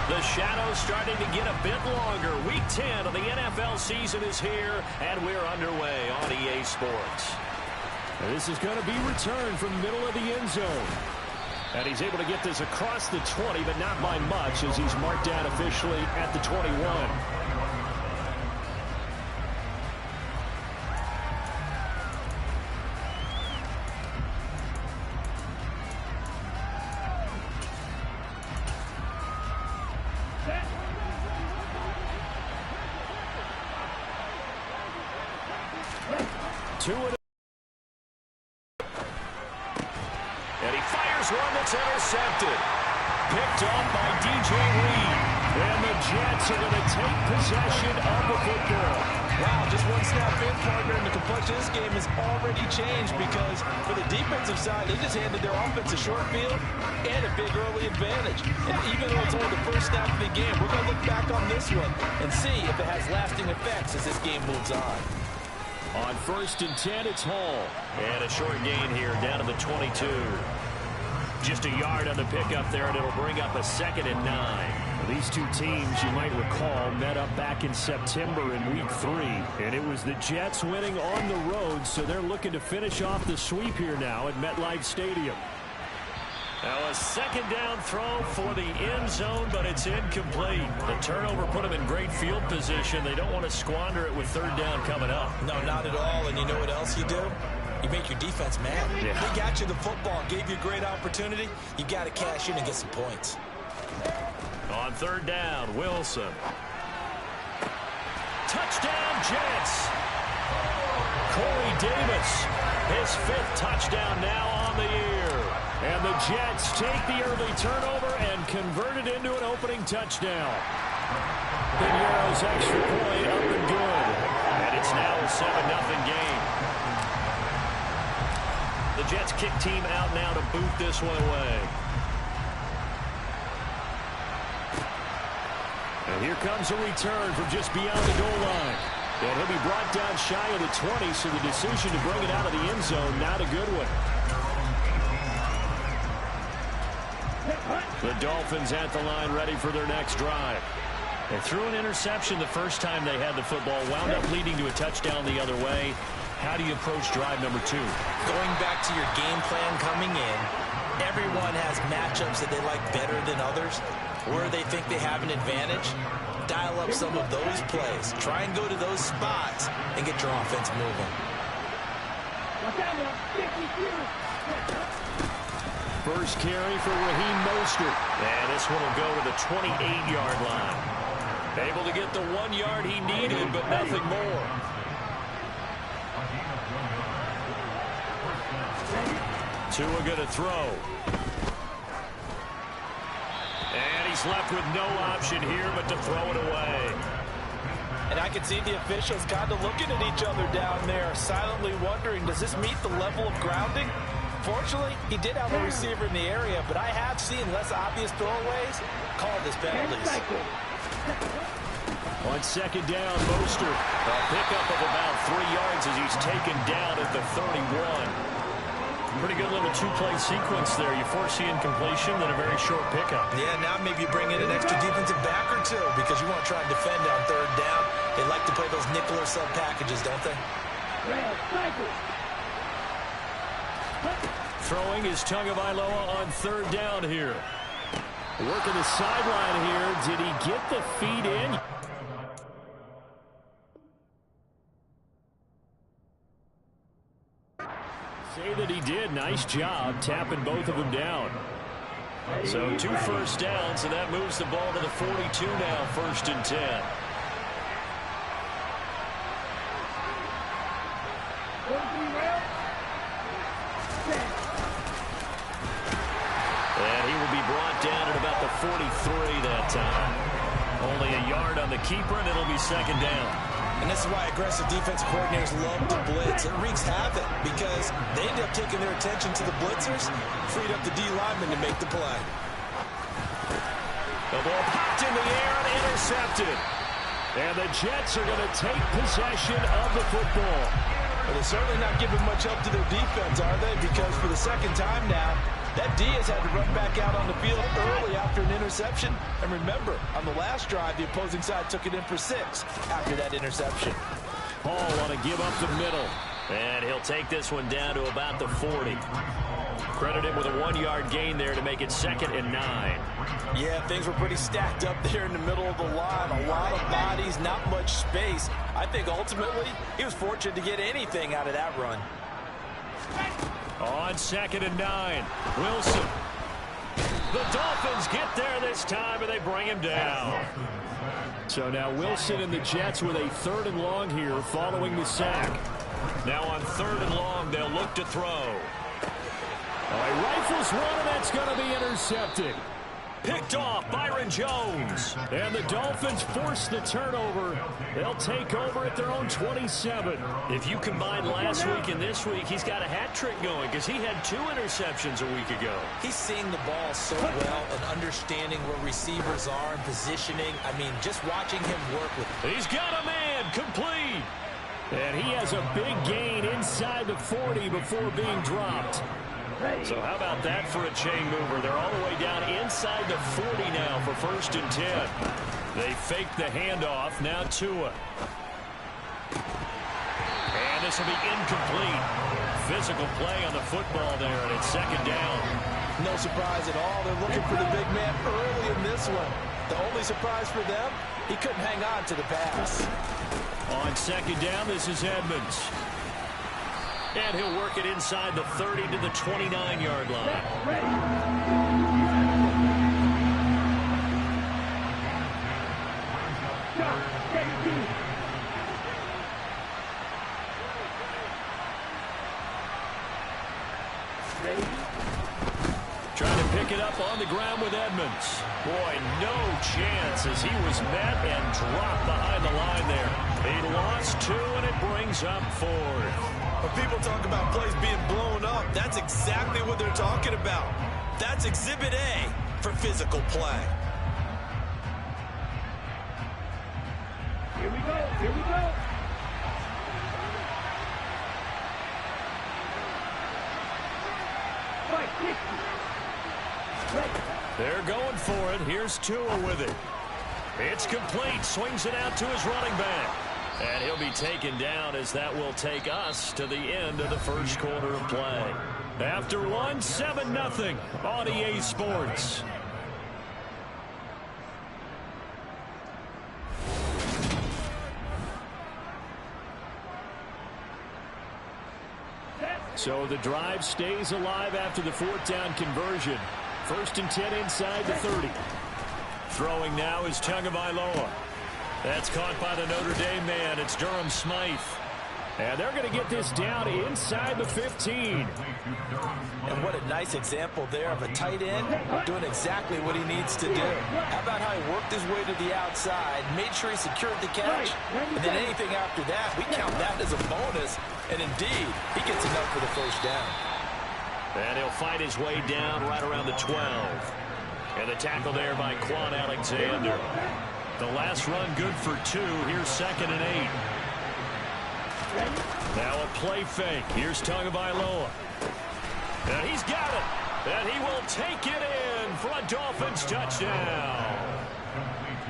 The shadow's starting to get a bit longer. Week 10 of the NFL season is here, and we're underway on EA Sports. And this is going to be returned from the middle of the end zone. And he's able to get this across the 20, but not by much, as he's marked down officially at the 21. And he fires one that's intercepted. Picked off by DJ Reed. And the Jets are going to take possession of the football. Wow, just one snap in, partner, and the complexion of this game has already changed because for the defensive side, they just handed their offense a short field and a big early advantage. And even though it's only the first snap of the game, we're going to look back on this one and see if it has lasting effects as this game moves on. On 1st and 10, it's Hall. And a short gain here down to the 22. Just a yard on the pickup there, and it'll bring up a 2nd and 9. Well, these two teams, you might recall, met up back in September in Week 3. And it was the Jets winning on the road, so they're looking to finish off the sweep here now at MetLife Stadium. Now a 2nd down throw for the end zone, but it's incomplete. The turnover put them in great field position. They don't want to squander it with 3rd down coming up. No, not at all. And you know what else you do? You make your defense mad. Yeah. They got you the football, gave you a great opportunity. You got to cash in and get some points. On 3rd down, Wilson. Touchdown, Jets. Corey Davis, his 5th touchdown now on the year. And the Jets take the early turnover and convert it into an opening touchdown. Piñeiro's extra point up and good. And it's now a 7-0 game. The Jets kick team out now to boot this one away. And here comes a return from just beyond the goal line. And he'll be brought down shy of the 20, so the decision to bring it out of the end zone, not a good one. The Dolphins at the line ready for their next drive. They threw an interception the first time they had the football, wound up leading to a touchdown the other way. How do you approach drive number 2? Going back to your game plan coming in, everyone has matchups that they like better than others, where they think they have an advantage. Dial up some of those plays. Try and go to those spots and get your offense moving. First carry for Raheem Mostert. And this one will go to the 28-yard line. Able to get the 1 yard he needed, but nothing more. Tua going to throw. And he's left with no option here but to throw it away. And I can see the officials kind of looking at each other down there, silently wondering, does this meet the level of grounding? Fortunately, he did have a receiver in the area, but I have seen less obvious throwaways called as penalties. On 2nd down, Mostert. A pickup of about 3 yards as he's taken down at the 31. Pretty good little 2-play sequence there. You foresee incompletion, then a very short pickup. Yeah, now maybe you bring in an extra defensive back or two because you want to try and defend on 3rd down. They like to play those nickel or sub packages, don't they? Throwing is Tagovailoa on 3rd down here. Working the sideline here. Did he get the feet in? Say that he did. Nice job tapping both of them down. So 2 first downs, and that moves the ball to the 42 now, 1st and 10. And he will be brought down at about the 43 that time. Only a yard on the keeper, and it'll be 2nd down. And this is why aggressive defensive coordinators love to blitz. It wreaks havoc because they end up taking their attention to the blitzers, freed up the D lineman to make the play. The ball popped in the air and intercepted. And the Jets are going to take possession of the football. Well, they're certainly not giving much help to their defense, are they? Because for the 2nd time now, That Diaz had to run back out on the field early after an interception. And remember, on the last drive, the opposing side took it in for 6 after that interception. Paul want to give up the middle. And he'll take this one down to about the 40. Credit him with a 1-yard gain there to make it 2nd and 9. Yeah, things were pretty stacked up there in the middle of the line. A lot of bodies, not much space. I think ultimately he was fortunate to get anything out of that run. On 2nd and 9, Wilson. The Dolphins get there this time, and they bring him down. So now Wilson and the Jets with a 3rd and long here following the sack. Now on 3rd and long, they'll look to throw. He rifles one, and that's going to be intercepted. Picked off Byron Jones. And the Dolphins force the turnover. They'll take over at their own 27. If you combine last week and this week, he's got a hat trick going because he had 2 interceptions a week ago. He's seeing the ball so well and understanding where receivers are and positioning. I mean, just watching him work with it. He's got a man complete. And he has a big gain inside the 40 before being dropped. So how about that for a chain mover? They're all the way down inside the 40 now for 1st and 10. They fake the handoff. Now Tua. And this will be incomplete. Physical play on the football there, and it's 2nd down. No surprise at all. They're looking for the big man early in this one. The only surprise for them, he couldn't hang on to the pass. On 2nd down, this is Edmonds. And he'll work it inside the 30 to the 29-yard line. Trying to pick it up on the ground with Edmonds. Boy, no chance as he was met and dropped behind the line there. He lost 2, and it brings up 4th. When people talk about plays being blown up, that's exactly what they're talking about. That's Exhibit A for physical play. Here we go. Here we go. They're going for it. Here's Tua with it. It's complete. Swings it out to his running back. And he'll be taken down as that will take us to the end of the 1st quarter of play. After 1, 7-0 on EA Sports. So the drive stays alive after the 4th down conversion. 1st and 10 inside the 30. Throwing now is Tagovailoa. That's caught by the Notre Dame man. It's Durham Smythe. And they're going to get this down inside the 15. And what a nice example there of a tight end doing exactly what he needs to do. How about how he worked his way to the outside, made sure he secured the catch, and then anything after that, we count that as a bonus. And indeed, he gets enough for the 1st down. And he'll fight his way down right around the 12. And the tackle there by Quan Alexander. The last run good for 2. Here's 2nd and 8. Now a play fake. Here's Tagovailoa. And he's got it. And he will take it in for a Dolphins touchdown.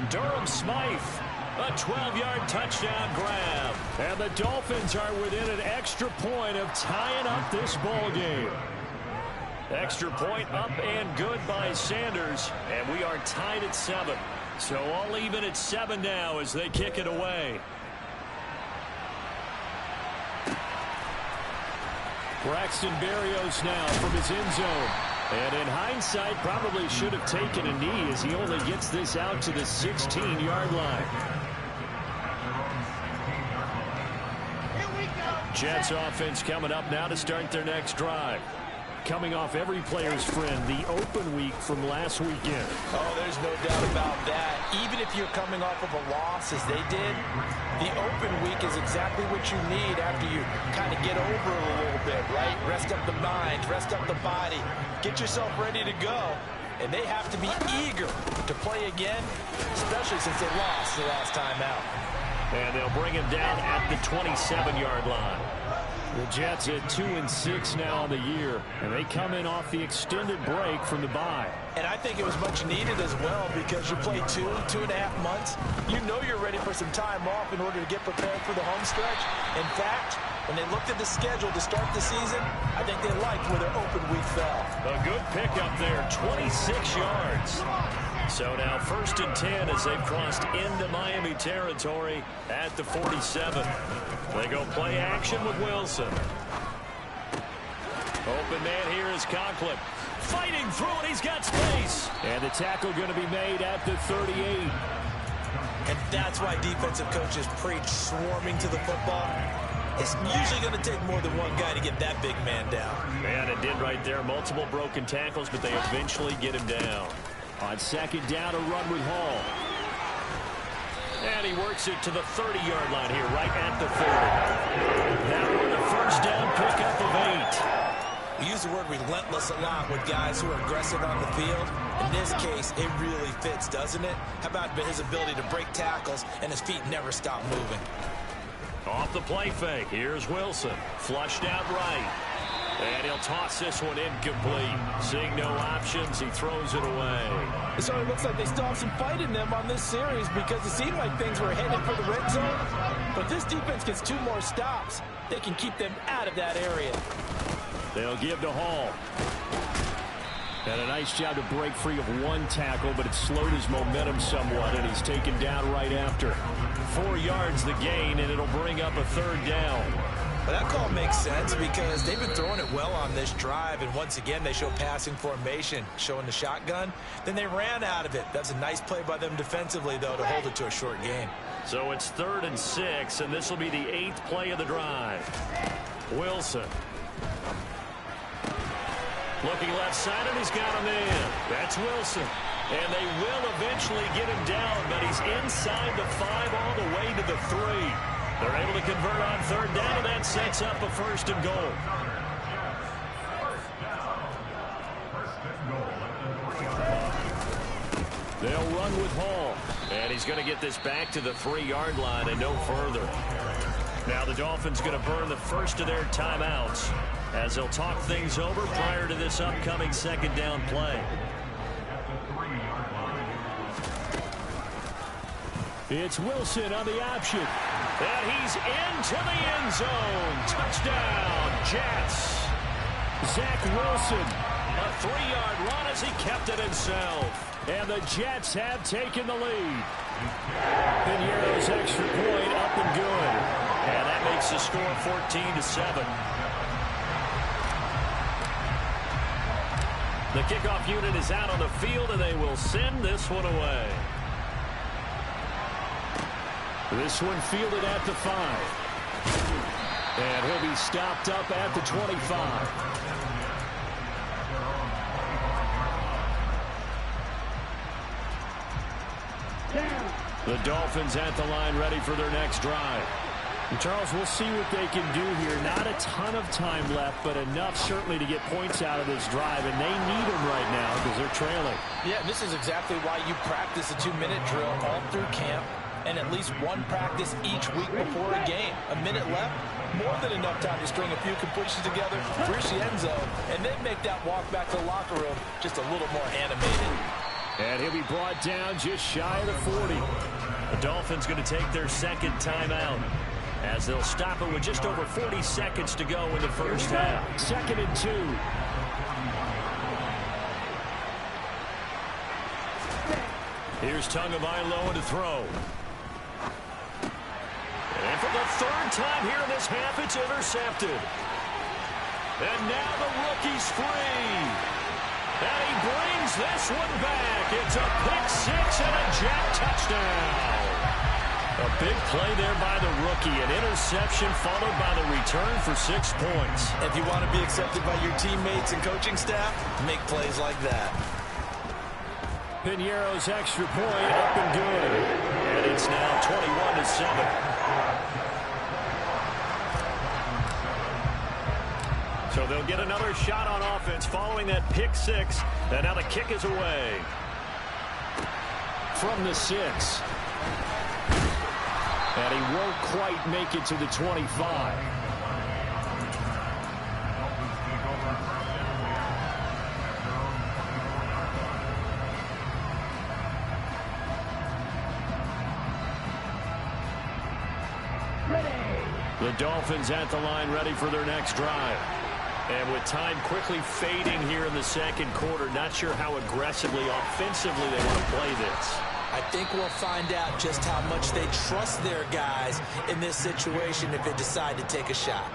Durham Smythe, a 12-yard touchdown grab. And the Dolphins are within an extra point of tying up this ball game. Extra point up and good by Sanders. And we are tied at 7. So all even at 7 now as they kick it away. Braxton Berrios now from his end zone. And in hindsight, probably should have taken a knee as he only gets this out to the 16-yard line. Jets offense coming up now to start their next drive. Coming off every player's friend, the open week from last weekend. Oh, there's no doubt about that. Even if you're coming off of a loss as they did, the open week is exactly what you need after you kind of get over a little bit, right? Rest up the mind, rest up the body, get yourself ready to go. And they have to be eager to play again, especially since they lost the last time out. And they'll bring him down at the 27-yard line. The Jets at 2-6 now on the year, and they come in off the extended break from the bye. And I think it was much needed as well because you play 2.5 months. You know you're ready for some time off in order to get prepared for the home stretch. In fact, when they looked at the schedule to start the season, I think they liked where their open week fell. A good pickup there, 26 yards. So now 1st and 10 as they've crossed into Miami territory at the 47. They go play action with Wilson. Open man here is Conklin. Fighting through it, he's got space. And the tackle going to be made at the 38. And that's why defensive coaches preach swarming to the football. It's usually going to take more than one guy to get that big man down. Man, it did right there. Multiple broken tackles, but they eventually get him down. On 2nd down, a run with Hall. And he works it to the 30-yard line here, right at the 30. Now we're the 1st down pickup of 8. We use the word relentless a lot with guys who are aggressive on the field. In this case, it really fits, doesn't it? How about his ability to break tackles and his feet never stop moving? Off the play fake, here's Wilson. Flushed out right. And he'll toss this one incomplete. Seeing no options, he throws it away. It certainly looks like they still have some fight in them on this series because it seemed like things were headed for the red zone. But if this defense gets 2 more stops, they can keep them out of that area. They'll give to Hall. And a nice job to break free of 1 tackle, but it slowed his momentum somewhat, and he's taken down right after. 4 yards the gain, and it'll bring up a 3rd down. But that call makes sense because they've been throwing it well on this drive, and once again they show passing formation, showing the shotgun. Then they ran out of it. That's a nice play by them defensively, though, to hold it to a short gain. So it's 3rd and 6, and this will be the 8th play of the drive. Wilson. Looking left side, and he's got him in. That's Wilson. And they will eventually get him down, but he's inside the 5 all the way to the 3. They're able to convert on 3rd down, and that sets up a 1st and goal. They'll run with Hall. And he's going to get this back to the 3-yard line and no further. Now the Dolphins going to burn the first of their timeouts as they'll talk things over prior to this upcoming 2nd down play. It's Wilson on the option. And he's into the end zone. Touchdown, Jets. Zach Wilson, a 3-yard run as he kept it himself. And the Jets have taken the lead. Pinheiro's extra point up and good. And that makes the score 14-7. The kickoff unit is out on the field, and they will send this one away. This one fielded at the 5. And he'll be stopped up at the 25. The Dolphins at the line ready for their next drive. And Charles, we'll see what they can do here. Not a ton of time left, but enough certainly to get points out of this drive, and they need them right now because they're trailing. Yeah, this is exactly why you practice a 2-minute drill all through camp and at least one practice each week before a game. A minute left, more than enough time to string a few completions together, reach the end zone, and then make that walk back to the locker room just a little more animated. And he'll be brought down just shy of the 40. The Dolphins going to take their 2nd timeout as they'll stop it with just over 40 seconds to go in the first half. 2nd and 2. Here's Tagovailoa to throw. And for the 3rd time here in this half, it's intercepted. And now the rookie's free. And he brings this one back. It's a pick-6 and a Jet touchdown. A big play there by the rookie. An interception followed by the return for 6 points. If you want to be accepted by your teammates and coaching staff, make plays like that. Pinheiro's extra point up and good. And it's now 21-7. So they'll get another shot on offense following that pick-6. And now the kick is away. From the 6. And he won't quite make it to the 25. The Dolphins at the line ready for their next drive. And with time quickly fading here in the second quarter, not sure how aggressively, offensively they want to play this. I think we'll find out just how much they trust their guys in this situation if they decide to take a shot.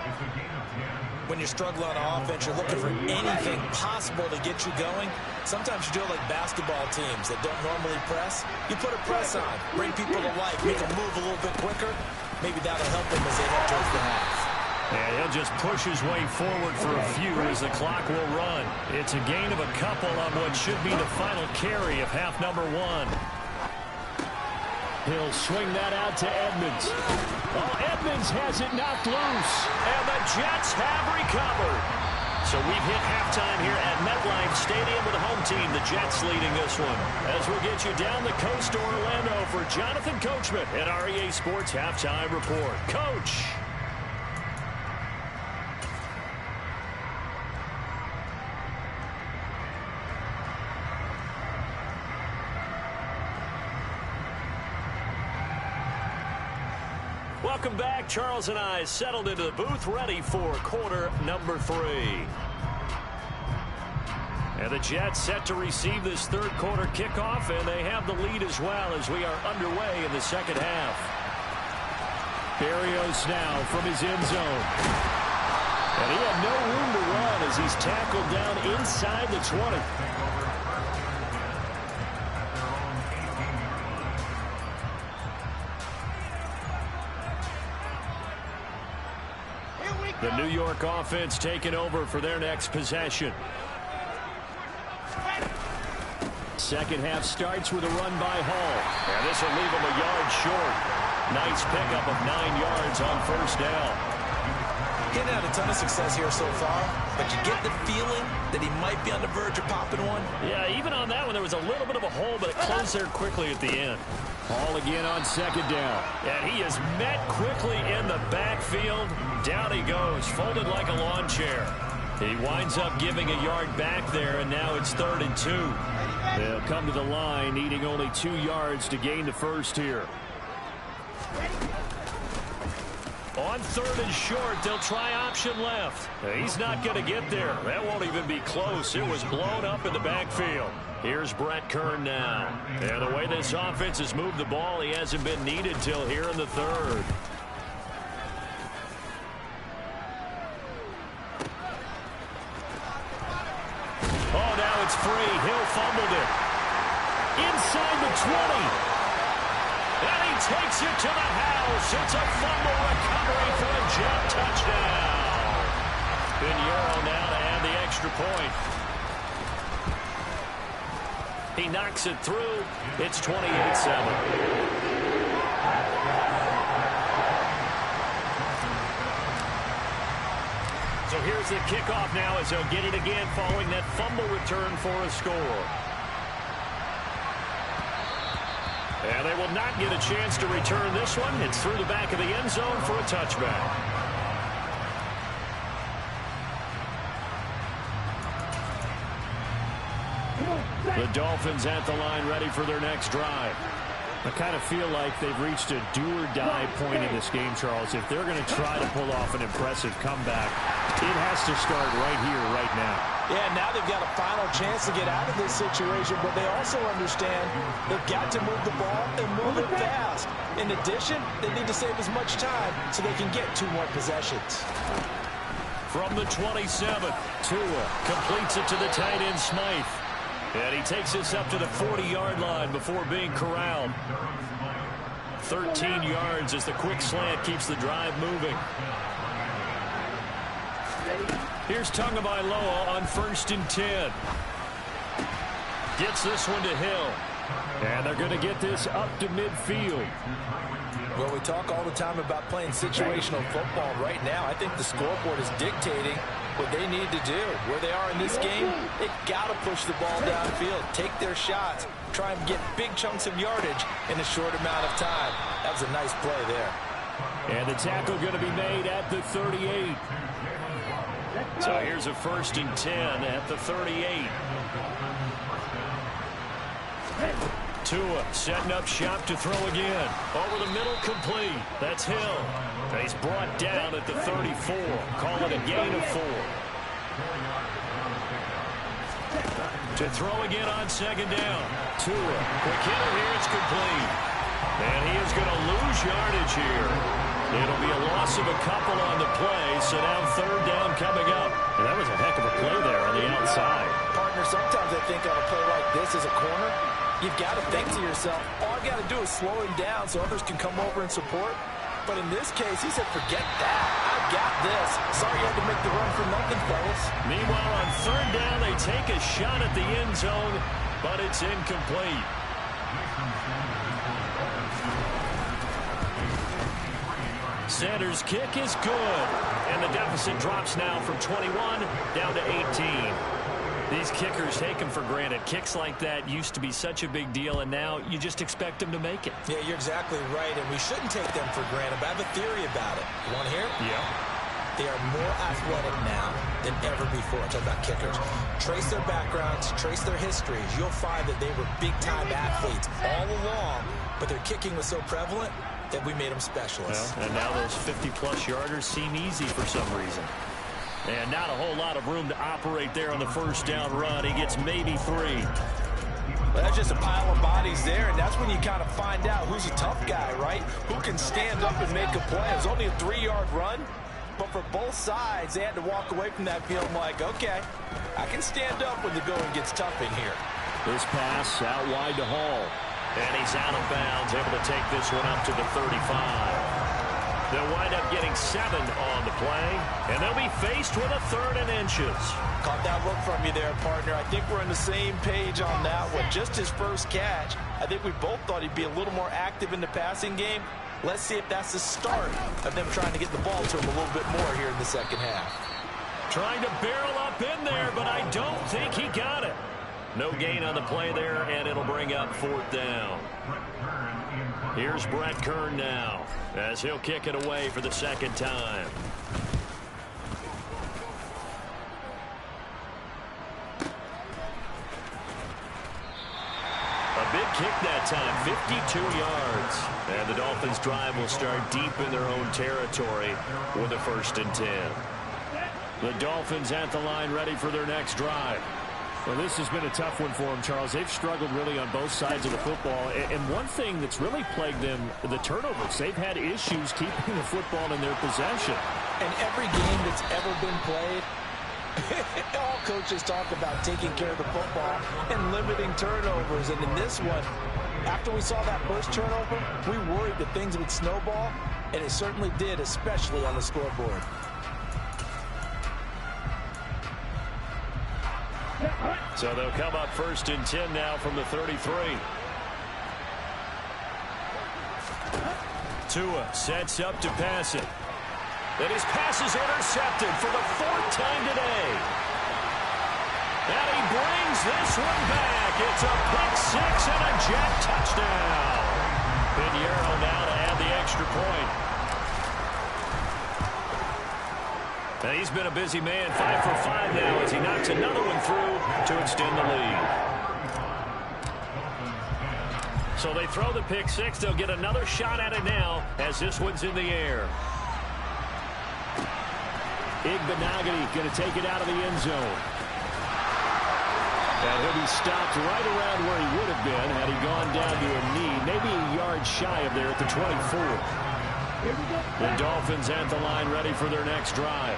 When you're struggling on offense, you're looking for anything possible to get you going. Sometimes you do it like basketball teams that don't normally press. You put a press on, bring people to life, make them move a little bit quicker. Maybe that'll help them as they head towards the half. And he'll just push his way forward for a few as the clock will run. It's a gain of a couple on what should be the final carry of half number 1. He'll swing that out to Edmonds. Oh, Edmonds has it knocked loose. And the Jets have recovered. So we've hit halftime here at MetLife Stadium with the home team, the Jets, leading this one. As we'll get you down the coast to Orlando for Jonathan Coachman at REA Sports Halftime Report. Coach. Welcome back. Charles and I settled into the booth, ready for quarter number 3. And the Jets set to receive this third quarter kickoff, and they have the lead as well as we are underway in the second half. Berrios now from his end zone. And he had no room to run as he's tackled down inside the 20. The New York offense taking over for their next possession. Second half starts with a run by Hall. And this will leave him a yard short. Nice pickup of 9 yards on first down. Getting had a ton of success here so far, but you get the feeling that he might be on the verge of popping one. Yeah, even on that one, there was a little bit of a hole, but it closed there quickly at the end. Hall again on second down. And he is met quickly in the backfield. Down he goes, folded like a lawn chair. He winds up giving a yard back there, and now it's 3rd and 2. They'll come to the line, needing only 2 yards to gain the first here. On 3rd and short, they'll try option left. He's not going to get there. That won't even be close. It was blown up in the backfield. Here's Brett Kern now. And the way this offense has moved the ball, he hasn't been needed till here in the 3rd. Oh, now it's free. Hill fumbled it. Inside the 20. And he takes it to the house. It's a fumble recovery for a Jet touchdown. Pinheiro now to add the extra point. He knocks it through. It's 28-7. So here's the kickoff now as they'll get it again following that fumble return for a score. And they will not get a chance to return this one. It's through the back of the end zone for a touchback. The Dolphins at the line ready for their next drive. I kind of feel like they've reached a do-or-die point in this game, Charles. If they're going to try to pull off an impressive comeback, it has to start right here, right now. Yeah, now they've got a final chance to get out of this situation, but they also understand they've got to move the ball and move it fast. In addition, they need to save as much time so they can get 2 more possessions. From the 27, Tua completes it to the tight end Smythe. And he takes this up to the 40-yard line before being corralled. 13 yards as the quick slant keeps the drive moving. Here's Tagovailoa on 1st and 10. Gets this one to Hill. And they're going to get this up to midfield. Well, we talk all the time about playing situational football. Right now, I think the scoreboard is dictating what they need to do. Where they are in this game, they've got to push the ball downfield, take their shots, try and get big chunks of yardage in a short amount of time. That was a nice play there. And the tackle going to be made at the 38. So here's a 1st and 10 at the 38. Tua setting up shop to throw again. Over the middle, complete. That's Hill. He's brought down at the 34. Call it a gain of 4. To throw again on second down. Tua. Quick hitter here. It's complete. And he is going to lose yardage here. It'll be a loss of a couple on the play, so now third down coming up. And that was a heck of a play there on the outside. Partner, sometimes I think on a play like this as a corner, you've got to think to yourself, all I've got to do is slow him down so others can come over and support. But in this case, he said, forget that. I've got this. Sorry you had to make the run for nothing, fellas. Meanwhile, on third down, they take a shot at the end zone, but it's incomplete. Sanders' kick is good, and the deficit drops now from 21 down to 18. These kickers take them for granted. Kicks like that used to be such a big deal, and now you just expect them to make it. Yeah, you're exactly right, and we shouldn't take them for granted, but I have a theory about it. You want to hear it? Yeah. They are more athletic now than ever before. I'm talking about kickers. Trace their backgrounds, trace their histories. You'll find that they were big-time athletes all along, but their kicking was so prevalent that we made them specialists. Well, and now those 50-plus yarders seem easy for some reason. And not a whole lot of room to operate there on the first down run. He gets maybe 3. Well, that's just a pile of bodies there, and that's when you kind of find out who's a tough guy, right? Who can stand up and make a play. It was only a 3-yard run, but for both sides, they had to walk away from that field like, okay, I can stand up when the going gets tough in here. This pass out wide to Hall. And he's out of bounds, able to take this one up to the 35. They'll wind up getting 7 on the play, and they'll be faced with a 3rd and inches. Caught that look from you there, partner. I think we're on the same page on that one. Just his first catch, I think we both thought he'd be a little more active in the passing game. Let's see if that's the start of them trying to get the ball to him a little bit more here in the second half. Trying to barrel up in there, but I don't think he got it. No gain on the play there, and it'll bring up 4th down. Here's Brett Kern now, as he'll kick it away for the second time. A big kick that time, 52 yards. And the Dolphins' drive will start deep in their own territory with a 1st and 10. The Dolphins at the line, ready for their next drive. Well, this has been a tough one for them, Charles. They've struggled really on both sides of the football. And one thing that's really plagued them, the turnovers. They've had issues keeping the football in their possession. And every game that's ever been played, all coaches talk about taking care of the football and limiting turnovers. And in this one, after we saw that first turnover, we worried that things would snowball, and it certainly did, especially on the scoreboard. So they'll come up 1st and 10 now from the 33. Tua sets up to pass it. And his pass is intercepted for the 4th time today. And he brings this one back. It's a pick-6 and a Jet touchdown. Pinheiro now to add the extra point. And he's been a busy man, 5 for 5 now as he knocks another one through to extend the lead. So they throw the pick-6. They'll get another shot at it now as this one's in the air. Igbenogany going to take it out of the end zone. And he'll be stopped right around where he would have been had he gone down to a knee, maybe a yard shy of there at the 24. The Dolphins at the line ready for their next drive.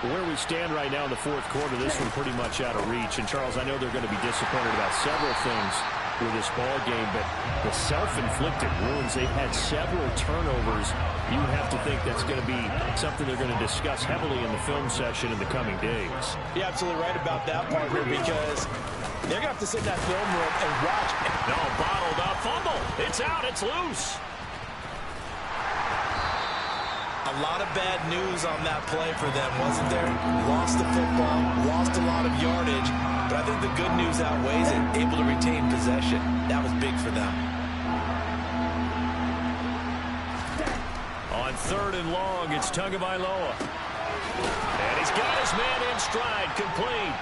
Where we stand right now in the 4th quarter, this one pretty much out of reach. And, Charles, I know they're going to be disappointed about several things with this ball game, but the self-inflicted wounds, they've had several turnovers. You have to think that's going to be something they're going to discuss heavily in the film session in the coming days. You're absolutely right about that, partner, because they're going to have to sit in that film room and watch. No, bottled up fumble. It's out. It's loose. A lot of bad news on that play for them, wasn't there? Lost the football, lost a lot of yardage, but I think the good news outweighs it. Able to retain possession. That was big for them. On 3rd and long, it's Tagovailoa. And he's got his man in stride, complete.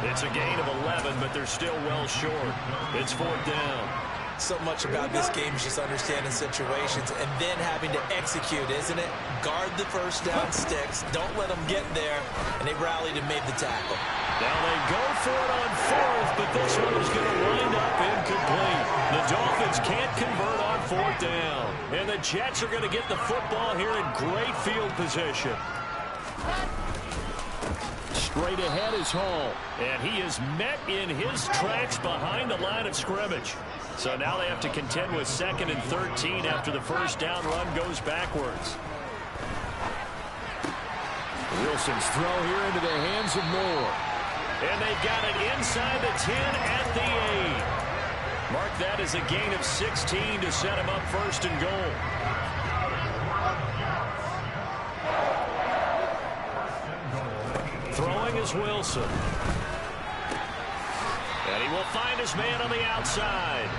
It's a gain of 11, but they're still well short. It's 4th down. So much about this game is just understanding situations and then having to execute, isn't it? Guard the first down sticks. Don't let them get there. And they rallied and made the tackle. Now they go for it on 4th, but this one is going to wind up incomplete. The Dolphins can't convert on 4th down. And the Jets are going to get the football here in great field position. Straight ahead is Hall, and he is met in his tracks behind the line of scrimmage. So now they have to contend with 2nd and 13 after the first down run goes backwards. Wilson's throw here into the hands of Moore. And they've got it inside the 10 at the 8. Mark that as a gain of 16 to set him up 1st and goal. Throwing is Wilson. And he will find his man on the outside.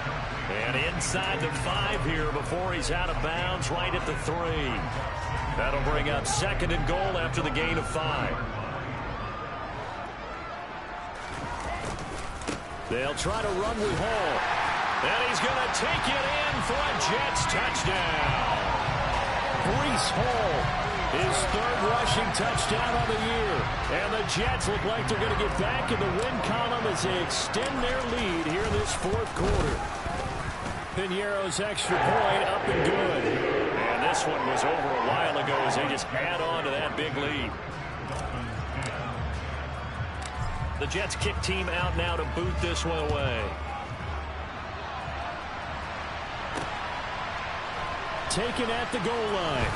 And inside the 5 here before he's out of bounds right at the 3. That'll bring up 2nd and goal after the gain of 5. They'll try to run with Hall. And he's going to take it in for a Jets touchdown. Breece Hall. His 3rd rushing touchdown of the year. And the Jets look like they're going to get back in the win column as they extend their lead here in this 4th quarter. Piñeiro's extra point up and good. And this one was over a while ago as they just add on to that big lead. The Jets kick team out now to boot this one away. Taken at the goal line.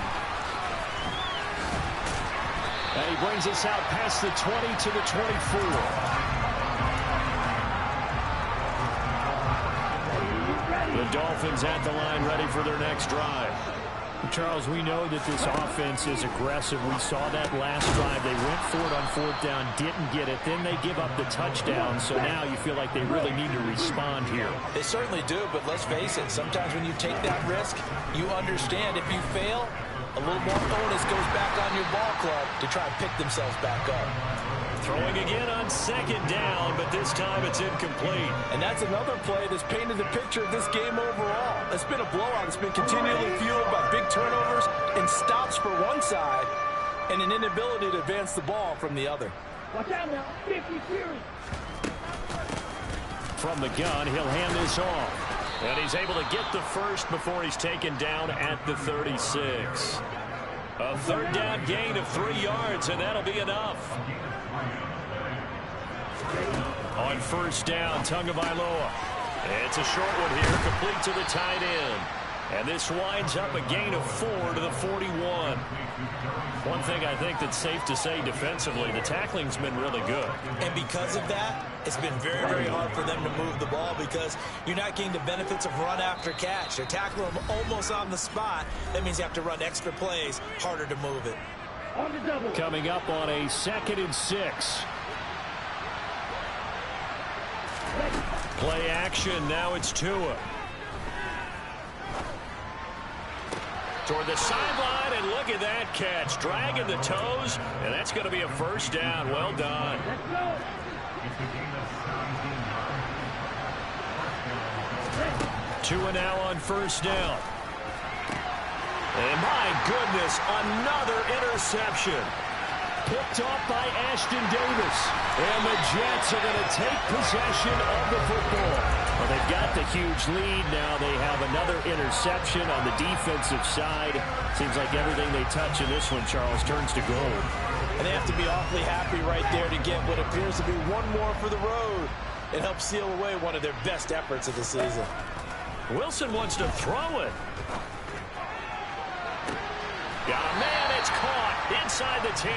And he brings us out past the 20 to the 24. The Dolphins at the line ready for their next drive. Charles, we know that this offense is aggressive. We saw that last drive. They went for it on 4th down, didn't get it. Then they give up the touchdown. So now you feel like they really need to respond here. They certainly do, but let's face it. Sometimes when you take that risk, you understand if you fail, a little more onus goes back on your ball club to try and pick themselves back up. Throwing again on 2nd down, but this time it's incomplete. And that's another play that's painted the picture of this game overall. It's been a blowout. It's been continually fueled by big turnovers and stops for one side and an inability to advance the ball from the other. Watch out now. 50 Fury. From the gun, he'll hand this off. And he's able to get the first before he's taken down at the 36. A 3rd down gain of 3 yards, and that'll be enough. On 1st down, Tagovailoa. It's a short one here, complete to the tight end. And this winds up a gain of 4 to the 41. One thing I think that's safe to say defensively, the tackling's been really good. And because of that, it's been very, very hard for them to move the ball because you're not getting the benefits of run after catch. They're tackling them almost on the spot. That means you have to run extra plays, harder to move it. On the double. Coming up on a 2nd and 6. Play action, now it's Tua. Toward the sideline, and look at that catch. Dragging the toes, and that's going to be a 1st down. Well done. Let's go. Tua now on 1st down. And my goodness, another interception. Picked off by Ashton Davis. And the Jets are going to take possession of the football. Well, they've got the huge lead now. They have another interception on the defensive side. Seems like everything they touch in this one, Charles, turns to gold. And they have to be awfully happy right there to get what appears to be one more for the road. It helps seal away one of their best efforts of the season. Wilson wants to throw it. Got a man, it's caught inside the 10.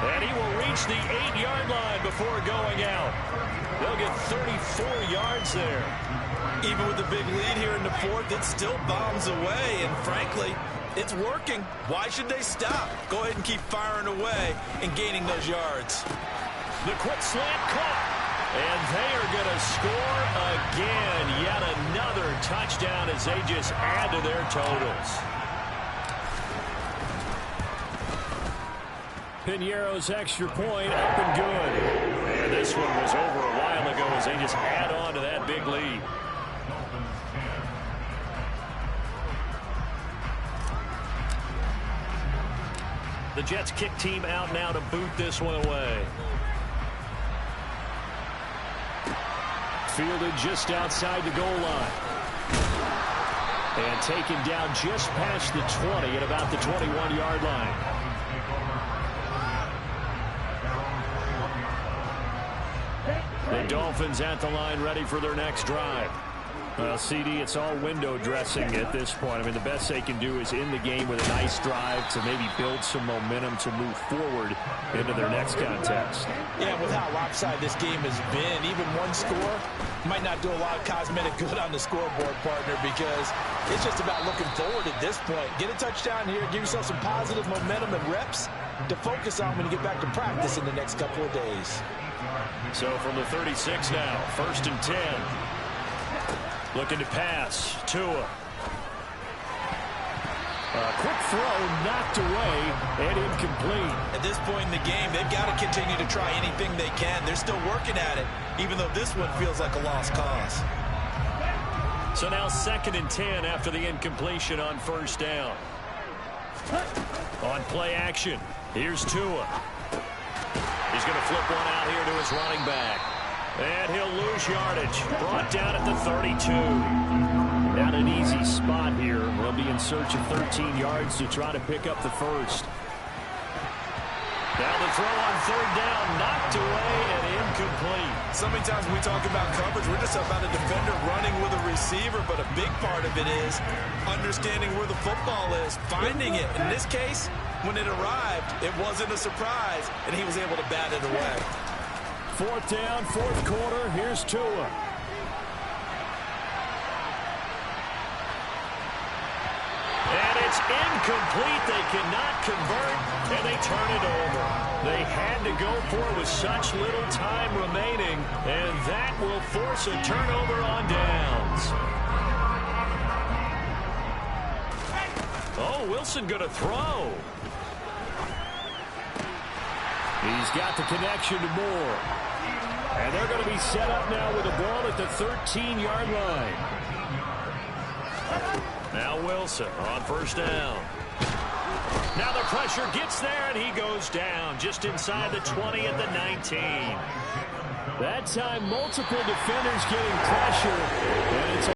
And he will reach the 8-yard line before going out. They'll get 34 yards there. Even with the big lead here in the 4th, it still bombs away. And frankly, it's working. Why should they stop? Go ahead and keep firing away and gaining those yards. The quick slant caught. And they are going to score again. Yet another touchdown as they just add to their totals. Piñeiro's extra point up and good. And the this one was over a while ago as they just add on to that big lead. The Jets kick team out now to boot this one away. Fielded just outside the goal line. And taken down just past the 20 at about the 21-yard line. The Dolphins at the line ready for their next drive. Well, CD, it's all window dressing at this point. I mean, the best they can do is in the game with a nice drive to maybe build some momentum to move forward into their next contest. Yeah, with how lopsided this game has been, even one score might not do a lot of cosmetic good on the scoreboard, partner, because it's just about looking forward at this point. Get a touchdown here, give yourself some positive momentum and reps to focus on when you get back to practice in the next couple of days. So from the 36 now, 1st and 10. Looking to pass. Tua. Quick throw, knocked away, and incomplete. At this point in the game, they've got to continue to try anything they can. They're still working at it, even though this one feels like a lost cause. So now 2nd and 10 after the incompletion on 1st down. On play action, here's Tua. He's going to flip one out here to his running back. And he'll lose yardage. Brought down at the 32. Not an easy spot here. They'll be in search of 13 yards to try to pick up the first. Now the throw on 3rd down, knocked away and incomplete. So many times when we talk about coverage, we're just about a defender running with a receiver, but a big part of it is understanding where the football is, finding it. In this case, when it arrived, it wasn't a surprise, and he was able to bat it away. 4th down, 4th quarter. Here's Tua. And it's incomplete. They cannot convert, and they turn it over. They had to go for it with such little time remaining, and that will force a turnover on downs. Oh, Wilson going to throw. He's got the connection to Moore. And they're going to be set up now with the ball at the 13-yard line. Now Wilson on 1st down. Now the pressure gets there, and he goes down just inside the 20 at the 19. That time, multiple defenders getting pressure, and it's